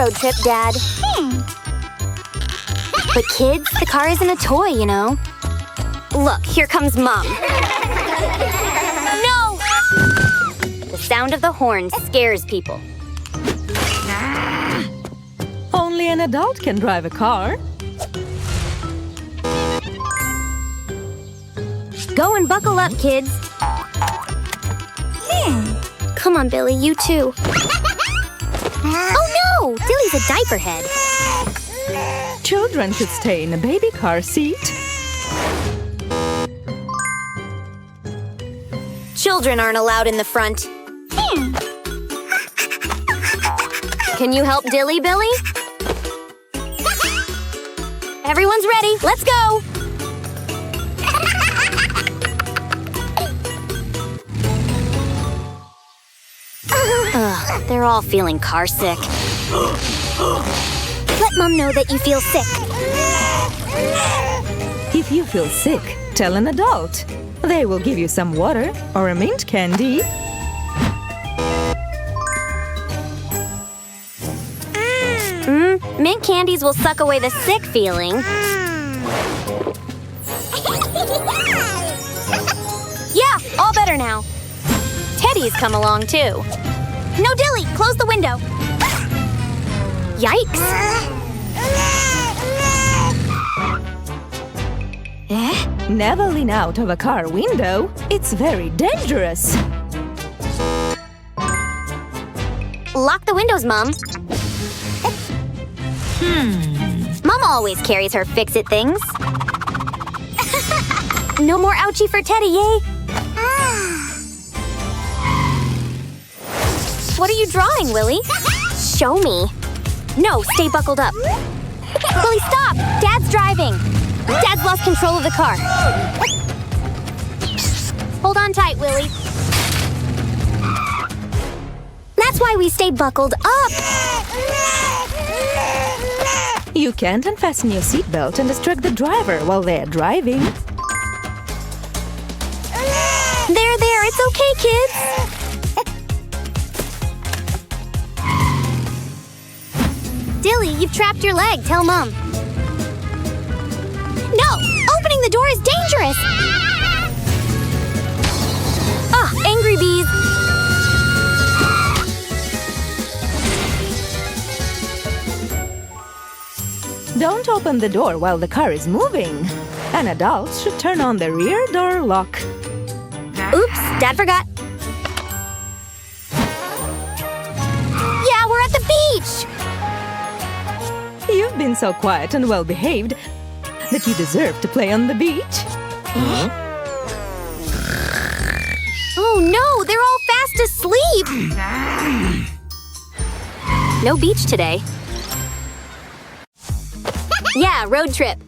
road trip, Dad. But kids, the car isn't a toy, you know. Look, here comes Mom. No! The sound of the horn scares people. Only an adult can drive a car. Go and buckle up, kids. Come on, Billy, you too. Oh no! Dilly's a diaper head. Children should stay in a baby car seat. Children aren't allowed in the front. Can you help Dilly, Billy? Everyone's ready. Let's go! Ugh, they're all feeling car sick. Let Mom know that you feel sick. If you feel sick, tell an adult. They will give you some water or a mint candy. Mint candies will suck away the sick feeling. Yeah, all better now. Teddy's come along too. No, Dilly, close the window. Yikes. Never lean out of a car window. It's very dangerous. Lock the windows, Mom. Mom always carries her fix-it things. No more ouchie for Teddy, yay! What are you drawing, Willy? Show me. No, stay buckled up. Willy, stop! Dad's driving. Dad's lost control of the car. Hold on tight, Willy. That's why we stay buckled up. You can't unfasten your seatbelt and distract the driver while they're driving. There, it's okay, kids. Dilly, you've trapped your leg. Tell Mom. No! Opening the door is dangerous! Ah, angry bees! Don't open the door while the car is moving. An adult should turn on the rear door lock. Oops, Dad forgot. Yeah, we're at the beach! You've been so quiet and well-behaved that you deserve to play on the beach. Oh no, they're all fast asleep! No beach today. Yeah, road trip.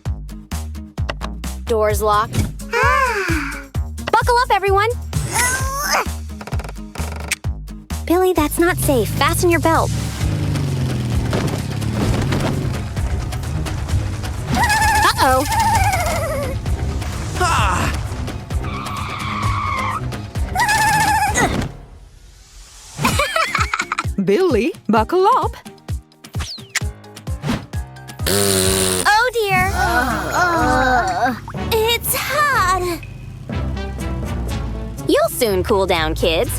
Doors locked. Buckle up, everyone! Billy, that's not safe. Fasten your belt. Uh-oh. Billy, buckle up. Oh dear. It's hot. You'll soon cool down, kids.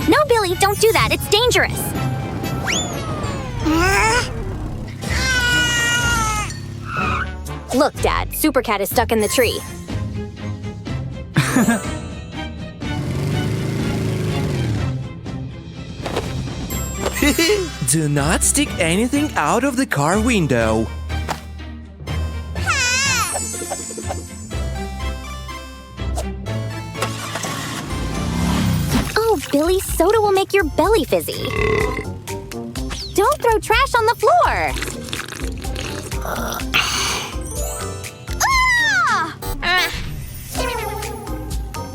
No, Billy, don't do that. It's dangerous. Look, Dad, Supercat is stuck in the tree. Do not stick anything out of the car window. Oh, Billy, soda will make your belly fizzy. Don't throw trash on the floor.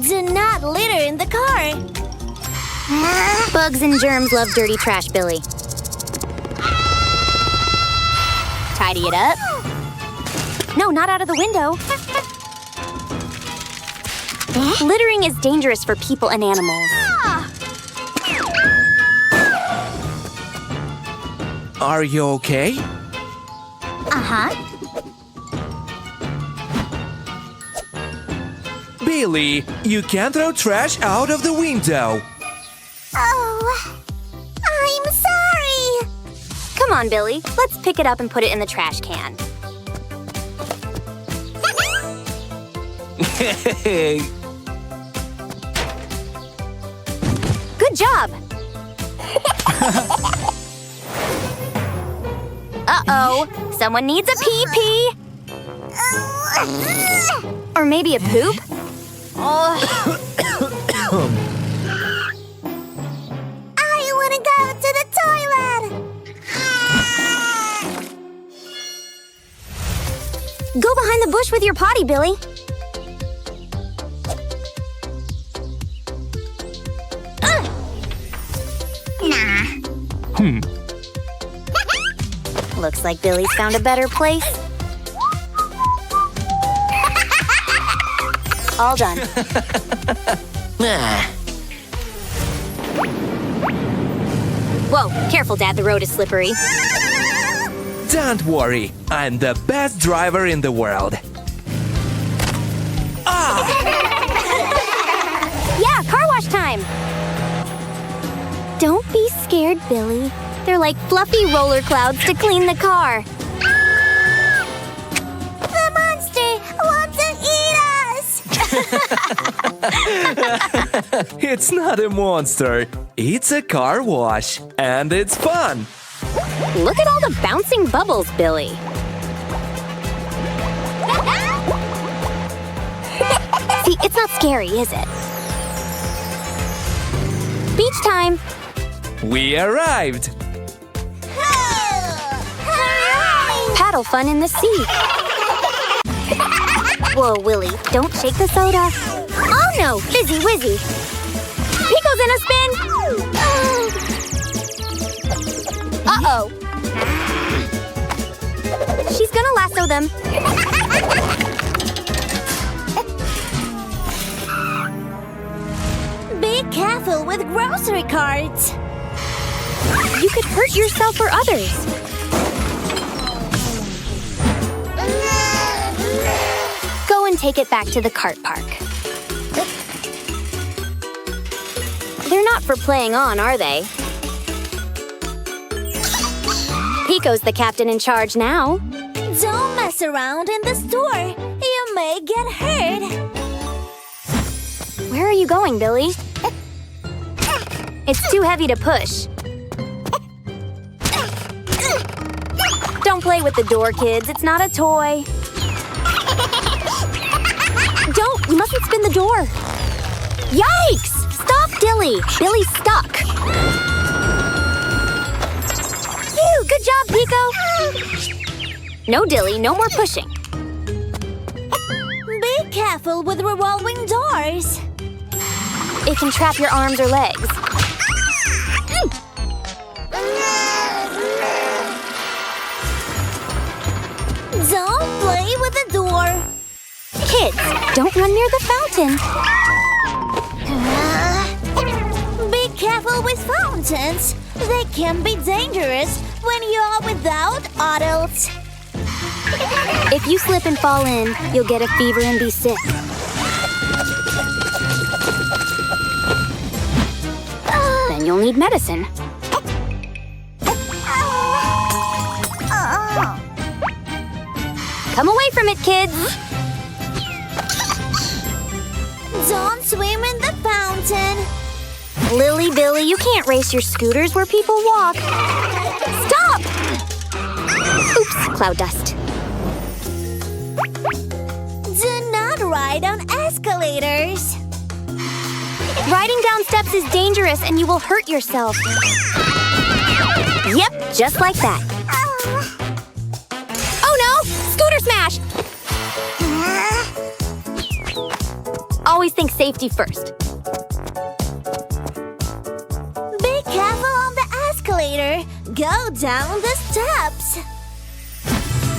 Do not litter in the car. Bugs and germs love dirty trash, Billy. Tidy it up. No, not out of the window. Littering is dangerous for people and animals. Are you okay? Uh-huh. Billy, you can't throw trash out of the window. Oh, I'm sorry. Come on, Billy. Let's pick it up and put it in the trash can. Good job. Uh-oh. Someone needs a pee-pee. Or maybe a poop. I want to go to the toilet. Go behind the bush with your potty, Billy. Looks like Billy's found a better place. All done. Whoa, careful, Dad. The road is slippery. Don't worry, I'm the best driver in the world. Ah! Yeah, car wash time. Don't be scared, Billy. They're like fluffy roller clouds to clean the car. The monster wants to eat us! It's not a monster. It's a car wash, and it's fun. Look at all the bouncing bubbles, Billy. See, it's not scary, is it? Beach time. We arrived. Paddle fun in the sea. Whoa, Willie, don't shake the soda. Oh no, Fizzy Wizzy. Pico's in a spin. Uh-oh. She's gonna lasso them. Be careful with grocery carts. You could hurt yourself or others. Go and take it back to the cart park. They're not for playing on, are they? Pico's the captain in charge now. Don't mess around in the store. You may get hurt. Where are you going, Billy? It's too heavy to push. Don't play with the door, kids. It's not a toy. Don't! You mustn't spin the door. Yikes! Stop, Dilly. Billy's stuck. Phew! Good job, Pico. No, Dilly. No more pushing. Be careful with revolving doors. It can trap your arms or legs. Don't play with the door. Kids, don't run near the fountain. Be careful with fountains. They can be dangerous when you are without adults. If you slip and fall in, you'll get a fever and be sick. Then you'll need medicine. Come away from it, kids! Don't swim in the fountain! Lily, Billy, you can't race your scooters where people walk. Stop! Oops, cloud dust. Do not ride on escalators. Riding down steps is dangerous and you will hurt yourself. Yep, just like that. Oh no! Scooter smash! Always think safety first. Be careful on the escalator. Go down the steps.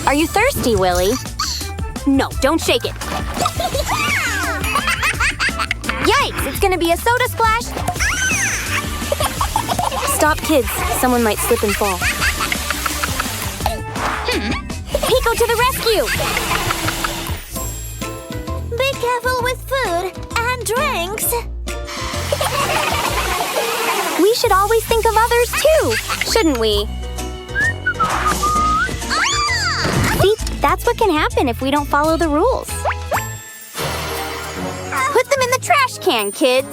Are you thirsty, Willie? No, don't shake it. Yikes! It's gonna be a soda splash. Stop, kids. Someone might slip and fall. Pico to the rescue! Be careful with food and drinks. We should always think of others too, shouldn't we? See, that's what can happen if we don't follow the rules. Put them in the trash can, kids.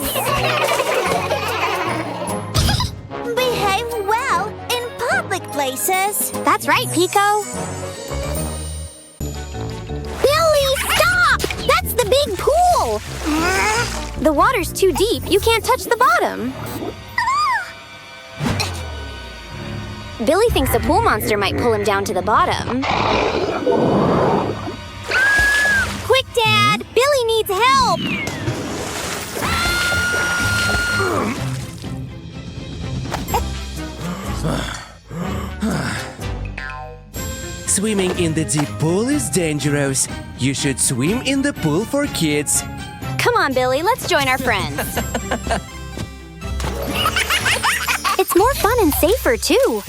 Behave well in public places. That's right, Pico. Billy, stop! That's the big pool! The water's too deep. You can't touch the bottom. Billy thinks a pool monster might pull him down to the bottom. Quick, Dad! Billy needs help! Swimming in the deep pool is dangerous. You should swim in the pool for kids. Come on, Billy, let's join our friends. It's more fun and safer, too.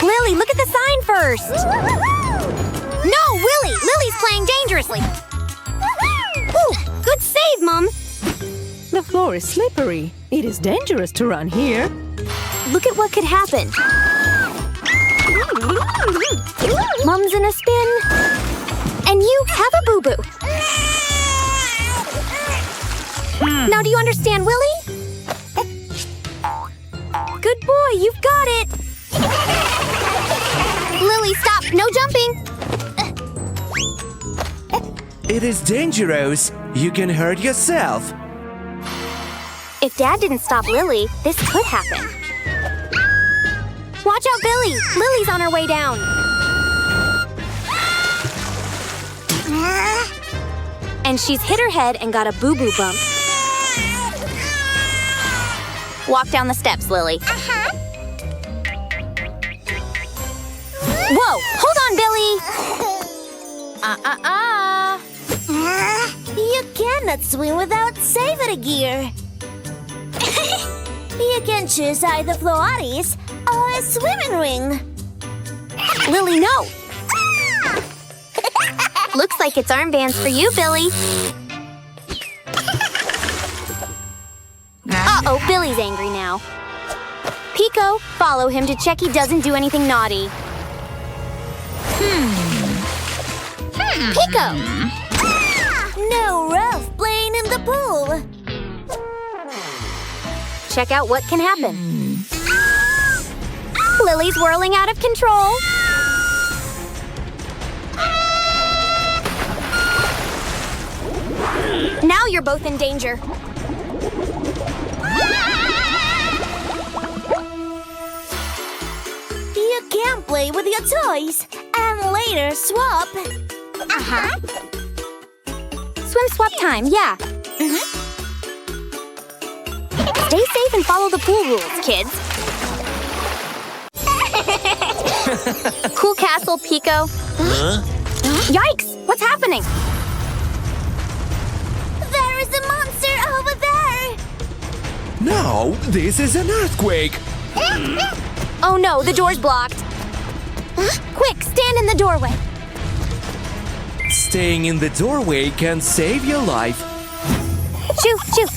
Lily, look at the sign first. No, Willy! Lily's playing dangerously. Ooh, good save, Mom. The floor is slippery. It is dangerous to run here. Look at what could happen. Mom's in a spin. And you have a boo-boo. Now do you understand, Willy? Good boy, you've got it. Lily, stop. No jumping. It is dangerous. You can hurt yourself. If Dad didn't stop Lily, this could happen. Watch out, Billy! Lily's on her way down. And she's hit her head and got a boo-boo bump. Walk down the steps, Lily. Whoa! Hold on, Billy! You cannot swim without safety gear. You can choose either Floaties or a swimming ring. Lily, no! Looks like it's armbands for you, Billy. Uh-oh, Billy's angry now. Pico, follow him to check he doesn't do anything naughty. Pico! No rough playing in the pool. Check out what can happen. Lily's whirling out of control. Now you're both in danger. You can't play with your toys and later swap. Swim swap time, yeah. Stay safe and follow the pool rules, kids. Cool castle, Pico. Yikes! What's happening? There is a monster over there! No, this is an earthquake. Oh no, the door's blocked. Quick, stand in the doorway. Staying in the doorway can save your life. Shoo, shoo.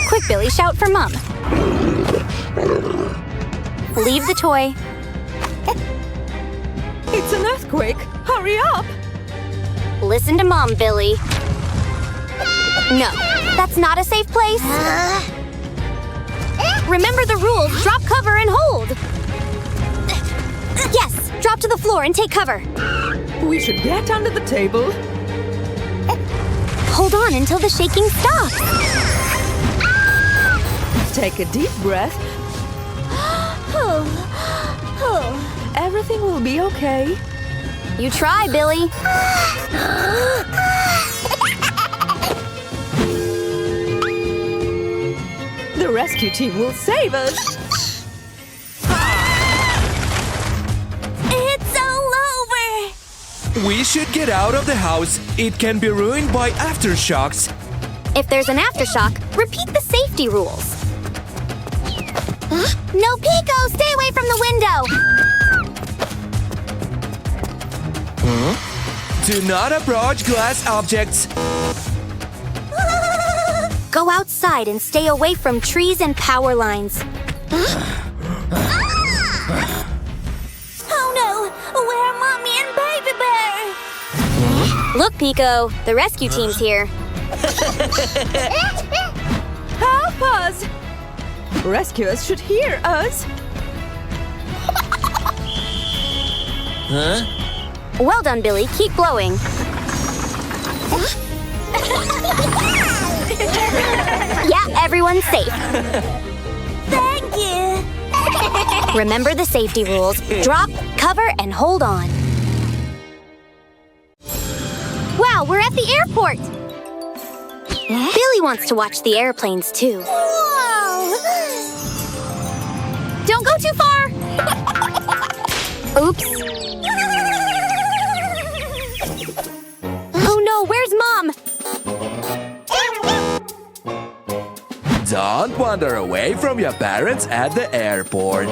Quick, Billy, shout for Mom. Leave the toy. It's an earthquake. Hurry up! Listen to Mom, Billy. No, that's not a safe place. Remember the rules. Drop cover and hold. Yes, drop to the floor and take cover. We should get under the table. Hold on until the shaking stops. Take a deep breath. Everything will be okay. You try, Billy. The rescue team will save us. It's all over. We should get out of the house. It can be ruined by aftershocks. If there's an aftershock, repeat the safety rules. No, Pico, stay away from the window. Do not approach glass objects. Go outside and stay away from trees and power lines. Oh no! Where are Mommy and Baby Bear? Look, Pico, the rescue team's here. Help us! Rescuers should hear us. Well done, Billy. Keep blowing. Yeah, everyone's safe. Thank you. Remember the safety rules. Drop, cover, and hold on. Wow, we're at the airport. Billy wants to watch the airplanes, too. Whoa. Don't go too far. Oops. Oh no, where's Mom? Don't wander away from your parents at the airport.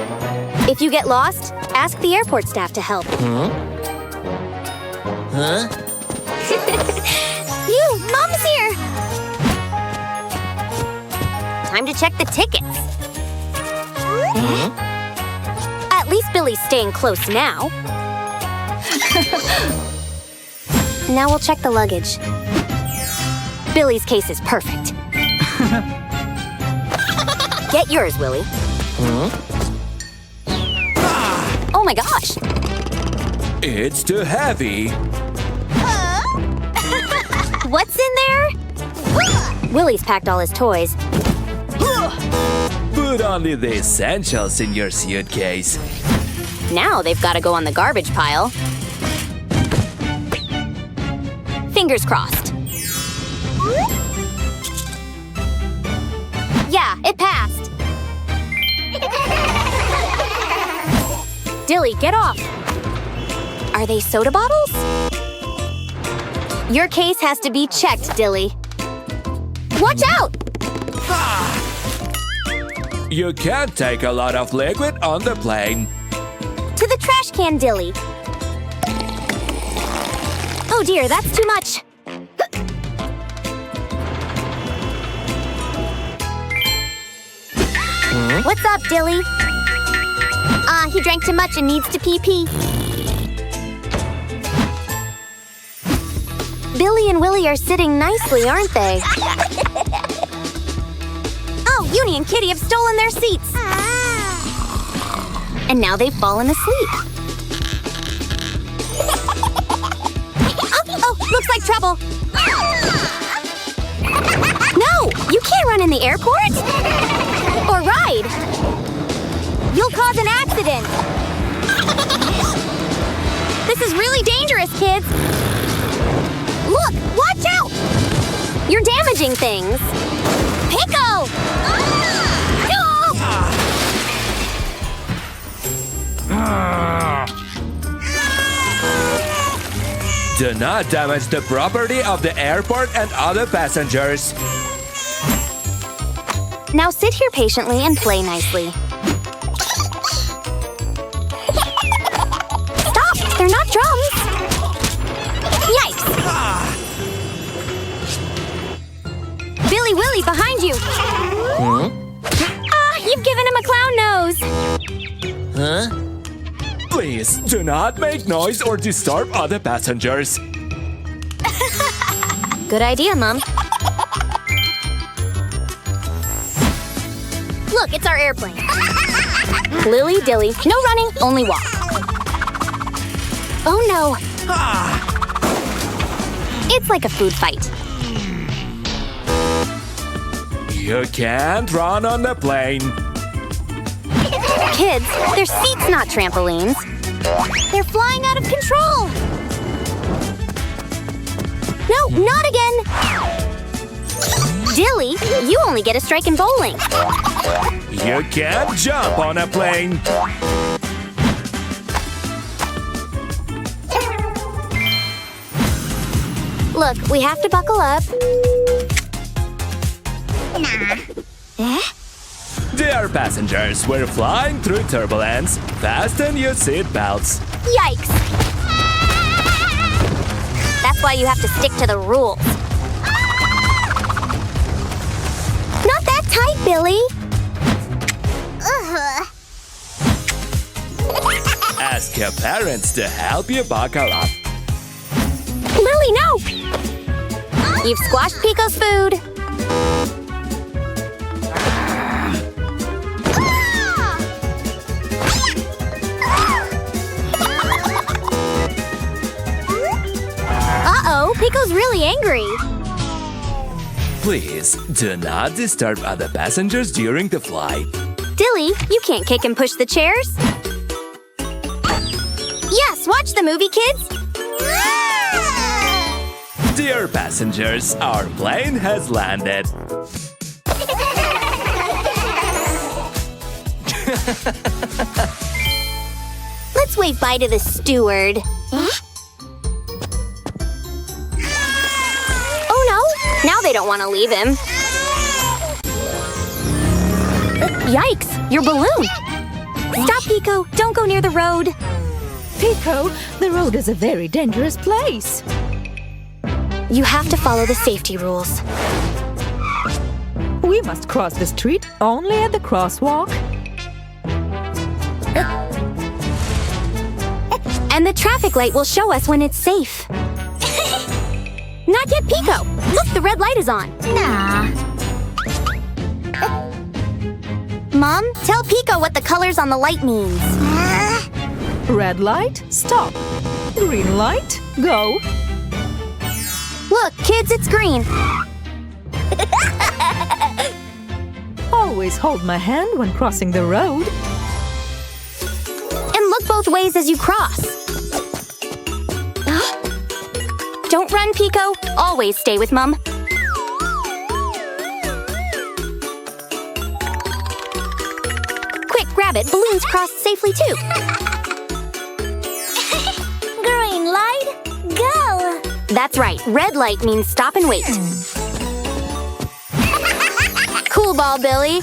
If you get lost, ask the airport staff to help. You, Mom's here! Time to check the tickets. At least Billy's staying close now. Now we'll check the luggage. Billy's case is perfect. Get yours, Willie. Oh my gosh! It's too heavy. What's in there? Willie's packed all his toys. Put only the essentials in your suitcase. Now they've got to go on the garbage pile. Fingers crossed. Yeah, it passed. Dilly, get off. Are they soda bottles? Your case has to be checked, Dilly. Watch out! You can't take a lot of liquid on the plane. To the trash can, Dilly. Oh dear, that's too much. What's up, Dilly? He drank too much and needs to pee-pee. Billy and Willie are sitting nicely, aren't they? Oh, Uni and Kitty have stolen their seats. And now they've fallen asleep. Oh, looks like trouble. No, you can't run in the airport. Or ride. You'll cause an accident. This is really dangerous, kids. Look, watch out. You're damaging things. Pico! Do not damage the property of the airport and other passengers. Now sit here patiently and play nicely. Stop! They're not drums! Yikes! Billy Willie, behind you! You've given him a clown nose! Please, do not make noise or disturb other passengers. Good idea, Mom. Look, it's our airplane. Lily, Dilly, no running, only walk. Oh no. It's like a food fight. You can't run on the plane. Kids, their seats, not trampolines. They're flying out of control. No, not again. Dilly, you only get a strike in bowling. You can't jump on a plane. Look, we have to buckle up. Dear passengers, we're flying through turbulence. Fasten your seat belts. Yikes! That's why you have to stick to the rules. Not that tight, Billy. Ask your parents to help you buckle up. Lily, no! You've squashed Pico's food. Uh-oh, Pico's really angry. Please do not disturb other passengers during the flight. Dilly, you can't kick and push the chairs. Yes, watch the movie, kids. Dear passengers, our plane has landed. Let's wave bye to the steward. Oh no, now they don't want to leave him. Yikes, your balloon. Stop, Pico, don't go near the road. Pico, the road is a very dangerous place. You have to follow the safety rules. We must cross the street only at the crosswalk. And the traffic light will show us when it's safe. Not yet, Pico. Look, the red light is on. Nah. Mom, tell Pico what the colors on the light means. Red light, stop. Green light, go. Look, kids, it's green. Always hold my hand when crossing the road. And look both ways as you cross. Don't run, Pico. Always stay with Mom. Quick, grab it. Balloons cross safely, too. Green light, go! That's right. Red light means stop and wait. Cool ball, Billy.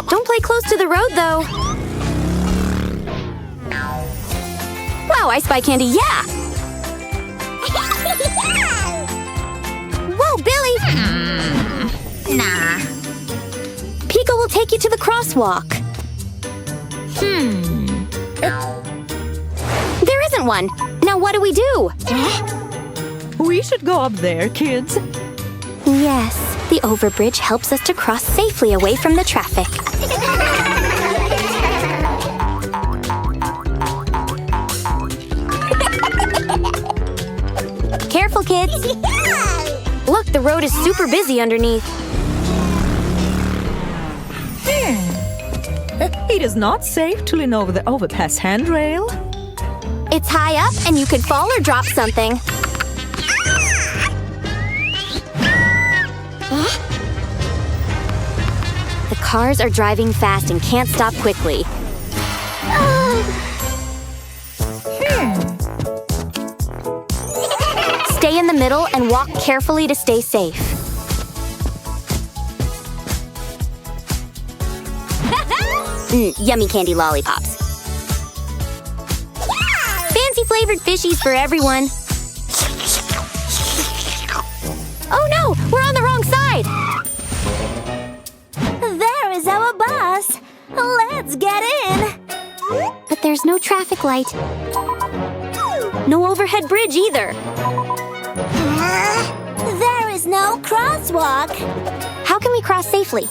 Don't play close to the road, though. Wow, I spy candy, yeah! Whoa, Billy! Nah. Pico will take you to the crosswalk. There isn't one. Now what do we do? We should go up there, kids. Yes, the overbridge helps us to cross safely away from the traffic. Careful, kids. Look, the road is super busy underneath. It is not safe to lean over the overpass handrail. It's high up and you could fall or drop something. The cars are driving fast and can't stop quickly. Stay in the middle and walk carefully to stay safe. Yummy candy lollipops. Fancy flavored fishies for everyone. Oh no, we're on the wrong side. There is our bus. Let's get in. But there's no traffic light. No overhead bridge either. There is no crosswalk. How can we cross safely?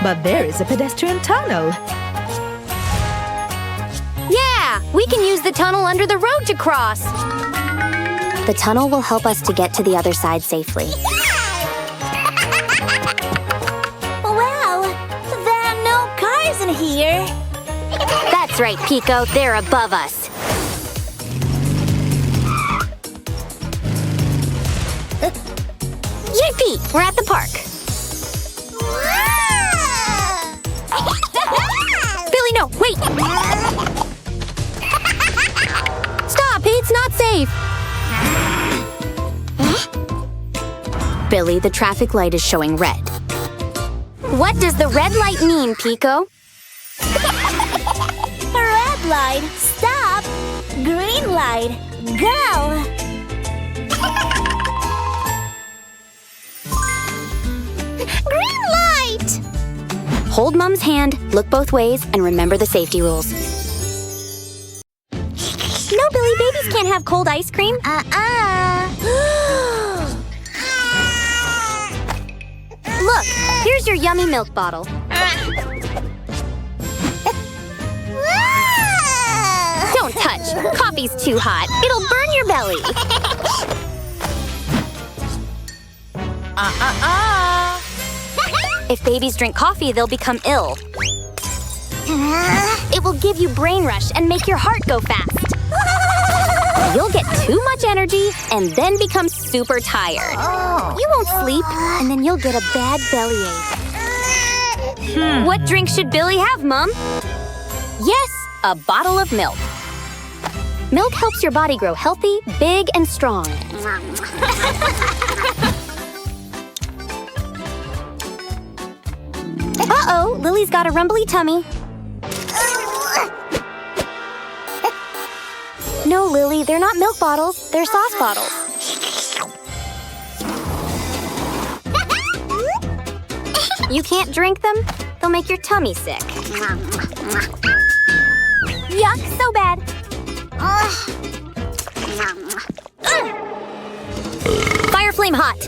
But there is a pedestrian tunnel. Yeah, we can use the tunnel under the road to cross. The tunnel will help us to get to the other side safely. Wow, there are no cars in here. That's right, Pico, they're above us. Yippee, we're at the park. Billy, no, wait! Stop, it's not safe! Billy, the traffic light is showing red. What does the red light mean, Pico? Red light, stop! Green light, Go! Green light! Hold Mom's hand, look both ways, and remember the safety rules. No, Billy, babies can't have cold ice cream. Look, here's your yummy milk bottle. Don't touch. Coffee's too hot. It'll burn your belly. If babies drink coffee, they'll become ill. It will give you brain rush and make your heart go fast. You'll get too much energy and then become super tired. You won't sleep, and then you'll get a bad bellyache. What drink should Billy have, Mom? Yes, a bottle of milk. Milk helps your body grow healthy, big, and strong. Uh-oh, Lily's got a rumbly tummy. No, Lily, they're not milk bottles. They're sauce bottles. You can't drink them? They'll make your tummy sick. Yuck, so bad. Fire flame hot.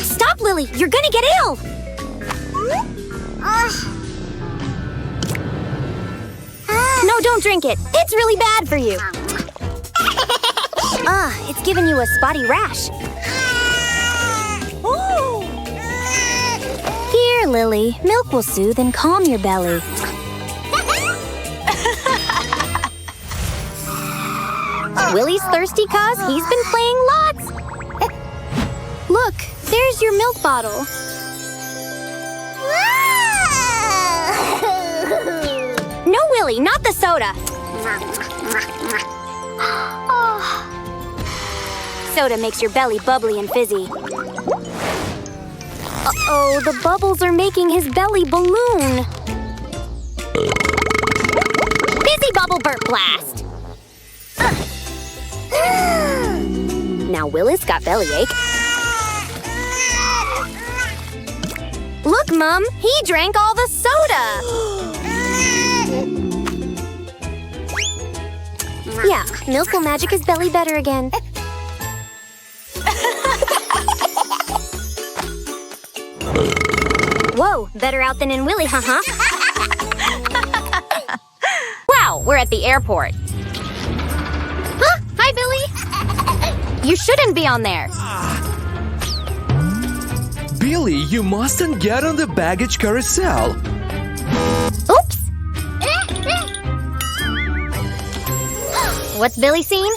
Stop, Lily. You're gonna get ill. No, don't drink it. It's really bad for you. It's giving you a spotty rash. Here, Lily. Milk will soothe and calm your belly. Willie's thirsty 'cause he's been playing lots. Look, there's your milk bottle. No, Willie, not the soda. Soda makes your belly bubbly and fizzy. Uh-oh, the bubbles are making his belly balloon. Fizzy bubble burp blast. Now Willis got bellyache. Look, Mom, he drank all the soda. Yeah, milk will magic his belly better again. Whoa, better out than in Willie, huh? Wow, we're at the airport. Huh? Hi, Billy. You shouldn't be on there. Billy, you mustn't get on the baggage carousel. Oops. What's Billy seen?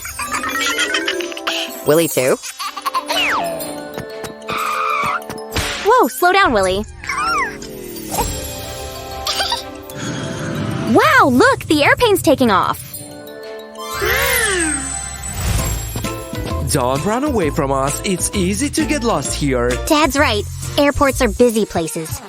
Willie too. Whoa, slow down, Willie. Wow, look, the airplane's taking off. Don't run away from us. It's easy to get lost here. Dad's right. Airports are busy places.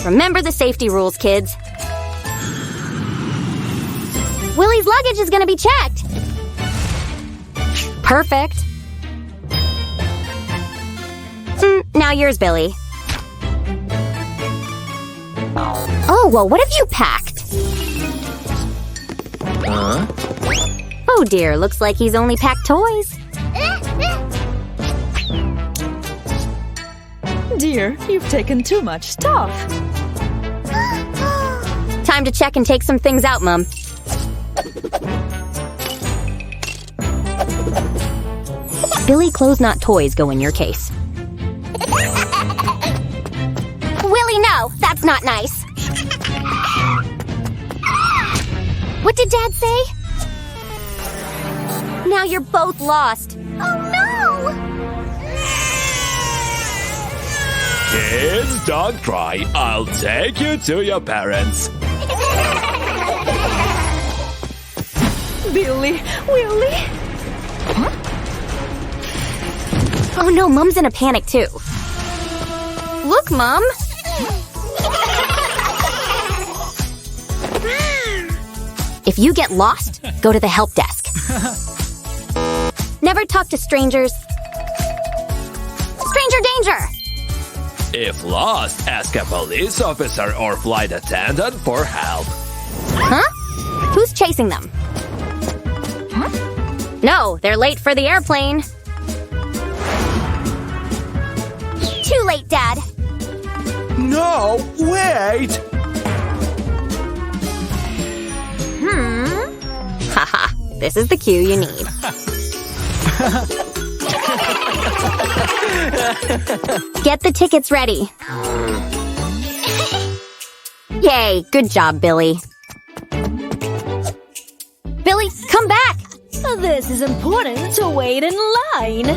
Remember the safety rules, kids. Willie's luggage is gonna be checked. Perfect. Now yours, Billy. Oh, well, what have you packed? Huh? Oh dear, looks like he's only packed toys. Dear, you've taken too much stuff. Time to check and take some things out, Mum. Billy clothes, not toys, go in your case. Willie, no! That's not nice! What did Dad say? Now you're both lost. Oh no! Kids, don't cry. I'll take you to your parents. Billy, Willie. Oh no, Mom's in a panic too. Look, Mom! If you get lost, go to the help desk. Never talk to strangers. Stranger danger! If lost, ask a police officer or flight attendant for help. Huh? Who's chasing them? No, they're late for the airplane. Too late, Dad. No, wait! Haha, this is the cue you need. Get the tickets ready. Yay, good job, Billy. Billy, come back! This is important to wait in line.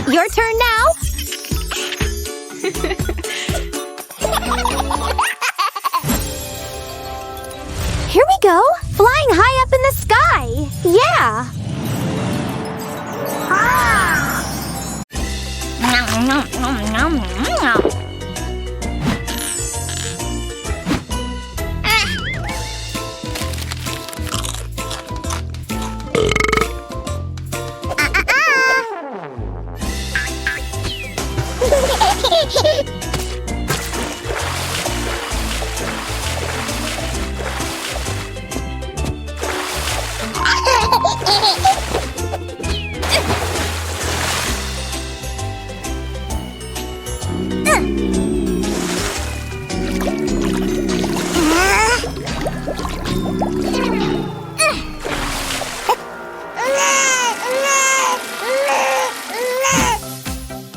Your turn now. Here we go, flying high up in the sky. Yeah.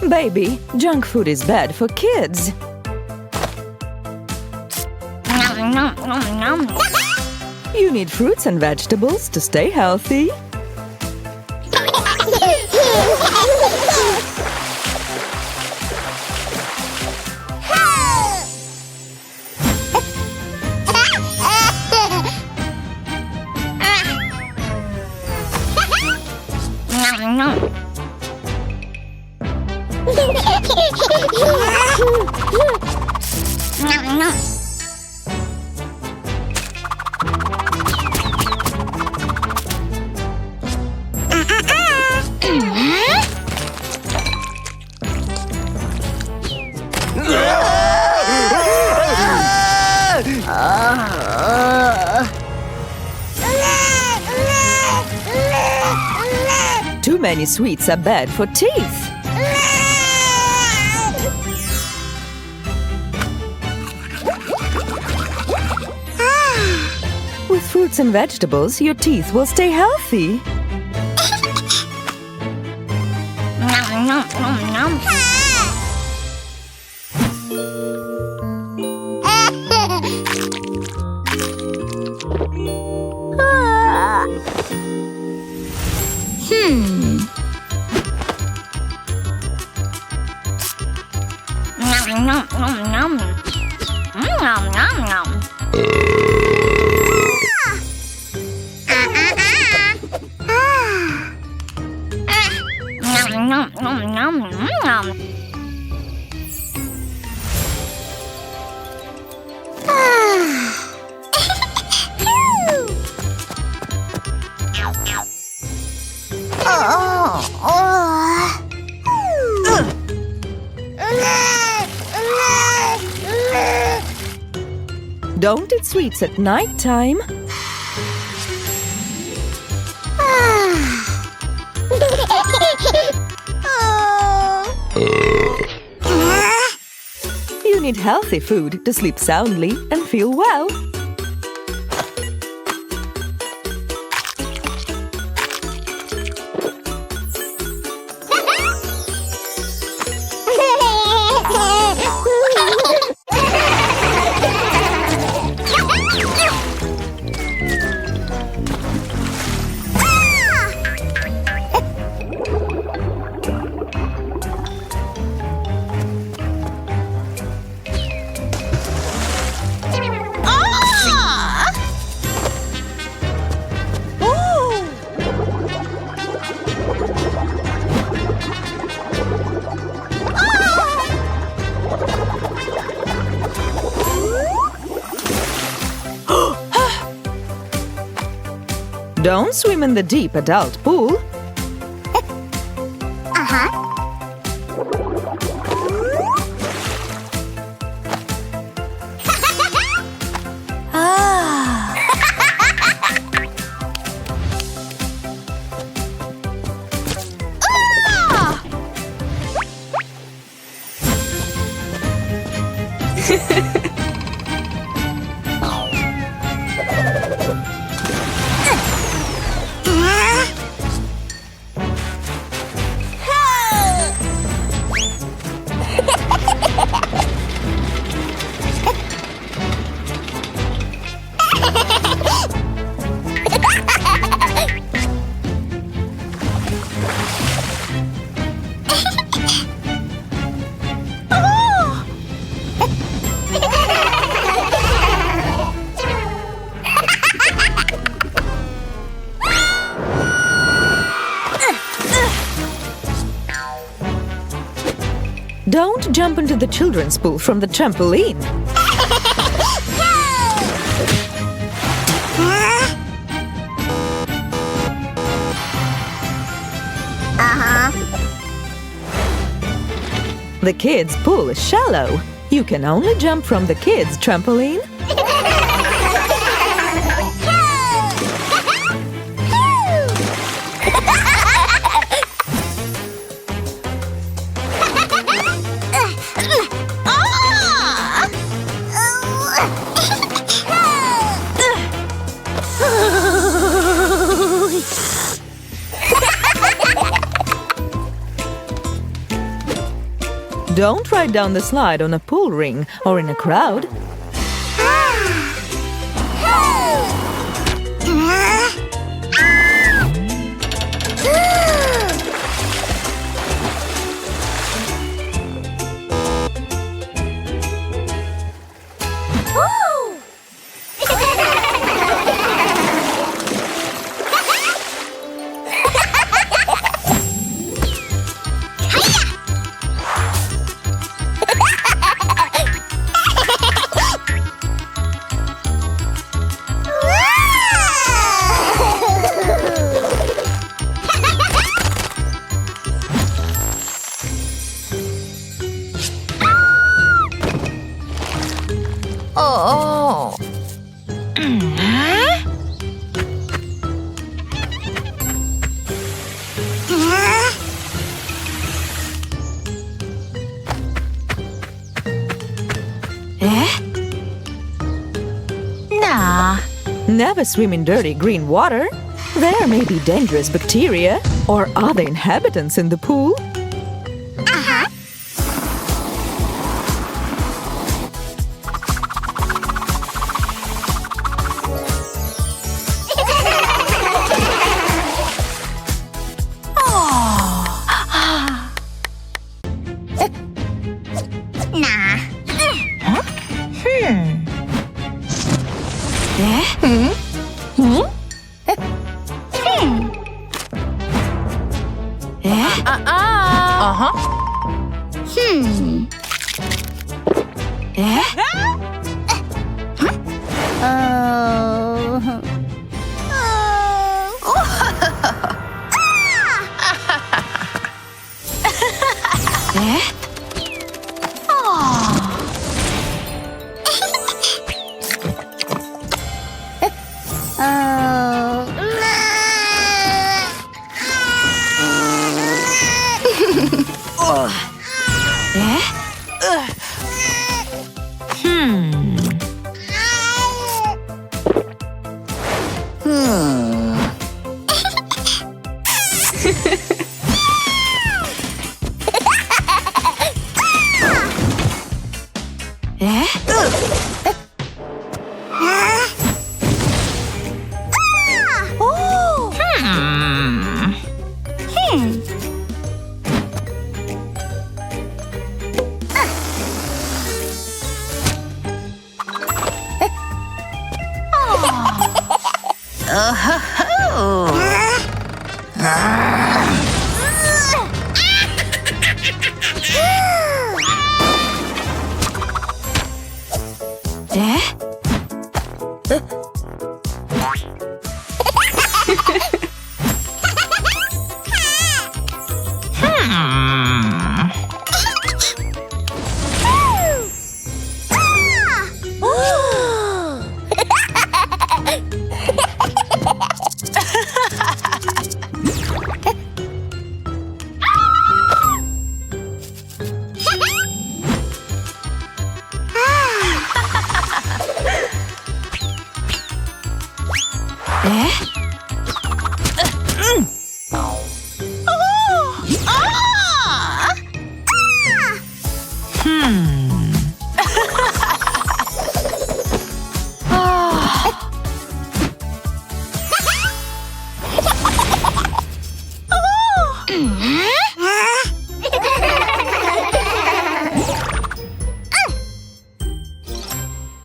Baby, junk food is bad for kids. You need fruits and vegetables to stay healthy. Too many sweets are bad for teeth. With fruits and vegetables, your teeth will stay healthy. Don't eat sweets at night time. You need healthy food to sleep soundly and feel well. Don't swim in the deep adult pool. Don't jump into the children's pool from the trampoline. The kids' pool is shallow. You can only jump from the kids' trampoline. Don't ride down the slide on a pool ring or in a crowd. Never swim in dirty green water. There may be dangerous bacteria or other inhabitants in the pool.